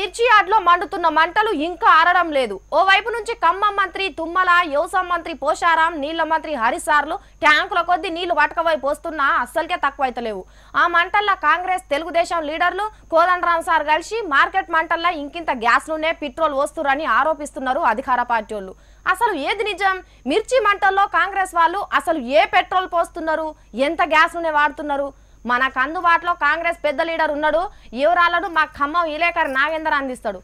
మిర్చి యార్డ్లో మండుతున్న మంటలు ఇంకా ఆరడం లేదు. ఓ వైపు నుంచి ఖమ్మం మంత్రి తుమ్మల, వ్యవసాయ మంత్రి పోషారాం, నీళ్ల మంత్రి హరిసార్లు ట్యాంకుల కొద్ది నీళ్లు వటకవైపు పోస్తున్నా అస్సలకే తక్కువైతలేవు. ఆ మంటల్లో కాంగ్రెస్ తెలుగుదేశం లీడర్లు కోదండరాం సార్ కలిసి మార్కెట్ మంటల్లో ఇంకింత గ్యాస్ నూనె పెట్రోల్ వస్తురని ఆరోపిస్తున్నారు అధికార పార్టీ వాళ్ళు. అసలు ఏది నిజం? మిర్చి మంటల్లో కాంగ్రెస్ వాళ్ళు అసలు ఏ పెట్రోల్ పోస్తున్నారు, ఎంత గ్యాస్ నూనె వాడుతున్నారు? మనకు అందుబాటులో కాంగ్రెస్ పెద్ద లీడర్ ఉన్నాడు. వివరాలను మా ఖమ్మం విలేకరి నాగేందర్ అందిస్తాడు.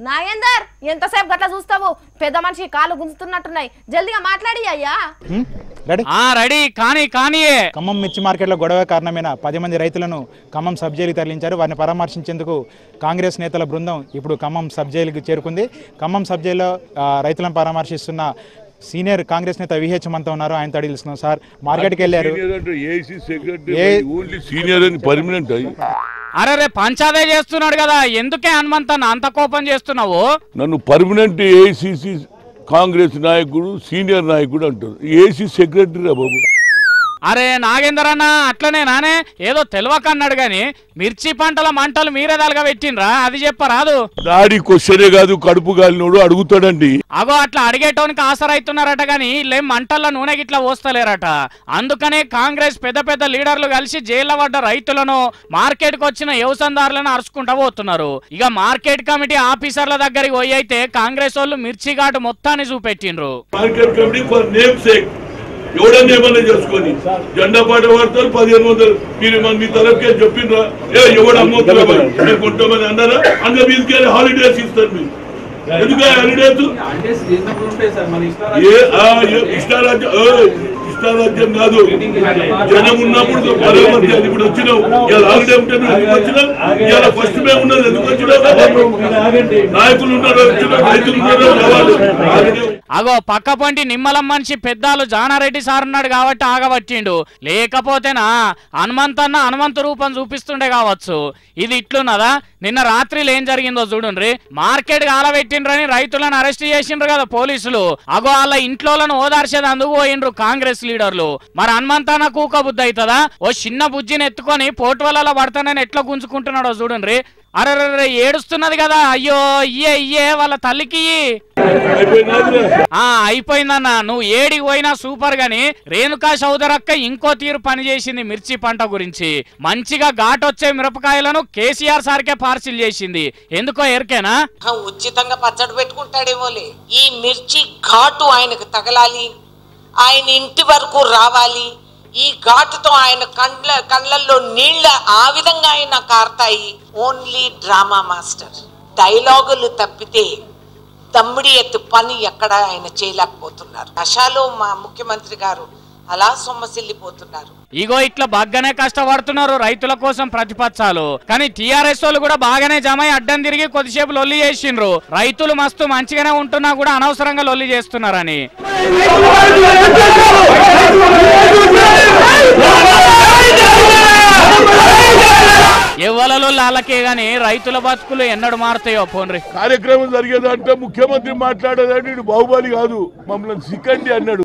నాగేందర్, ఎంతసేపు గట్లా చూస్తావు? పెద్ద మనిషి కాలు గుంజుతున్నట్టున్నాయి, జల్దిగా మాట్లాడి. అయ్యా రెడీ కానీ ఖమ్మం మిర్చి మార్కెట్లో గొడవ కారణమైన 10 మంది రైతులను ఖమ్మం సబ్ జైలుకి తరలించారు. వారిని పరామర్శించేందుకు కాంగ్రెస్ నేతల బృందం ఇప్పుడు ఖమ్మం సబ్ జైలుకి చేరుకుంది. ఖమ్మం సబ్ జైల్లో రైతులను పరామర్శిస్తున్న సీనియర్ కాంగ్రెస్ నేత విహెచ్ మంతా ఉన్నారు. ఆయన తడిస్తున్నాం. సార్, మార్కెట్కి వెళ్ళారు. అరే పంచాదే చేస్తున్నాడు కదా, ఎందుకే హనుమంతన్న అంత కోపం చేస్తున్నావు? నన్ను పర్మనెంట్ ఏఐసిసి కాంగ్రెస్ నాయకుడు, సీనియర్ నాయకుడు అంటారు. ఏసీ సెక్రటరీ రా బాబు. అరే నాగేందర్ అన్న, అట్లనే నానే ఏదో తెలియకన్నాడు గాని మిర్చి పంటల మంటలు మీరేదాలుగా పెట్టినరా, అది చెప్పరాదు? దాడి క్వశ్చనే కాదు, కడుపు గాలినోడు అడుగుతాడండి. అగో అట్లా అడిగేటోనికి ఆసరైతున్నారట గాని లేం మంటల్లో నూనె గిట్లా పోస్తలేరట. అందుకనే కాంగ్రెస్ పెద్ద లీడర్లు కలిసి జైల్లో పడ్డ రైతులను, మార్కెట్ కు వచ్చిన వ్యవసాయదారులను అరుచుకుంటా పోతున్నారు. ఇక మార్కెట్ కమిటీ ఆఫీసర్ల దగ్గరికి పోయి అయితే కాంగ్రెస్ వాళ్ళు మిర్చి ఘాటు మొత్తాన్ని చూపెట్టిండ్రు. Market committee for name sake ఎవడన్నా ఏమన్నా చేసుకొని జెండా పాట వాడతారు. 1500 మీరు మీ తరఫుకే చెప్పిండ్రా? ఎవడు అమ్మవుతున్నా కొంటామని అన్నారా? అందులో మీదికెళ్ళి హాలిడేస్ ఇస్తారు. మీరు ఎందుకు హాలిడేస్? ఇష్టారాజ్యం కాదు. జనం ఉన్నప్పుడు బరాబర్. ఇప్పుడు వచ్చినావు హాలిడే ఉంటే వచ్చినావు. ఇలా ఫస్ట్ మే ఉన్నది ఎందుకు వచ్చినావు? నాయకులు ఉన్నారు, రైతులు ఉన్నారు. అగో పక్క పంటి నిమ్మలం మనిషి పెద్దాలు జానారెడ్డి సార్ ఉన్నాడు కాబట్టి ఆగబట్టిండు. లేకపోతేనా హనుమంతన్న హనుమంతు రూపం చూపిస్తుండే కావచ్చు. ఇది ఇట్లున్నదా? నిన్న రాత్రిలో ఏం జరిగిందో చూడండి. మార్కెట్ కాలబెట్టిండ్రని రైతులను అరెస్ట్ చేసిండ్రు కదా పోలీసులు. అగో వాళ్ళ ఇంట్లోలను ఓదార్చేది అందుకు పోయిండ్రు కాంగ్రెస్ లీడర్లు. మరి హనుమంతన్న కూక బుద్ధి అవుతుందా? ఓ చిన్న బుజ్జిని ఎత్తుకొని పోటువలలో పడతానని ఎట్లా గుంజుకుంటున్నాడో చూడండి. అరే ఏడుస్తున్నది కదా, అయ్యో ఇయ్యే వాళ్ళ తల్లికి. అయిపోయిందన్న, నువ్వు ఏడికి పోయినా సూపర్ గాని రేణుకా చౌదరక్క ఇంకో తీరు పనిచేసింది మిర్చి పంట గురించి. మంచిగా ఘాటొచ్చే మిరపకాయలను కేసీఆర్ సార్కే పార్సిల్ చేసింది. ఎందుకో ఎరికేనా? ఉచితంగా పచ్చడి పెట్టుకుంటాడేమోలే. ఈ మిర్చి ఘాటు ఆయనకు తగలాలి, ఆయన ఇంటి వరకు రావాలి. ఈ ఘాటుతో ఆయన కళ్ళల్లో నీళ్ళ ఆ విధంగా ఆయన కారుతాయి. Only drama master. డైలాగులు తప్పితే తమ్ముడి ఎత్తు పని ఎక్కడ ఆయన చేయలేకపోతున్నారు. నషాలో మా ముఖ్యమంత్రి గారు అలా సొమ్మసిల్లిపోతున్నారు. ఇగో ఇట్లా బాగానే కష్టపడుతున్నారు రైతుల కోసం ప్రతిపక్షాలు. కానీ టీఆర్ఎస్ వాళ్ళు కూడా బాగానే జమై అడ్డం తిరిగి కొద్దిసేపు లొల్లి చేసిండ్రు. రైతులు మస్తు మంచిగానే ఉంటున్నా కూడా అనవసరంగా లొల్లి చేస్తున్నారని. ఎవలలో లాలకే గాని రైతుల బతుకులు ఎన్నడు మారుతాయో పోన్రి. కార్యక్రమం జరిగేదంటే ముఖ్యమంత్రి మాట్లాడేదంటే బాహుబలి కాదు, మమ్మల్ని సిక్కండి అన్నాడు.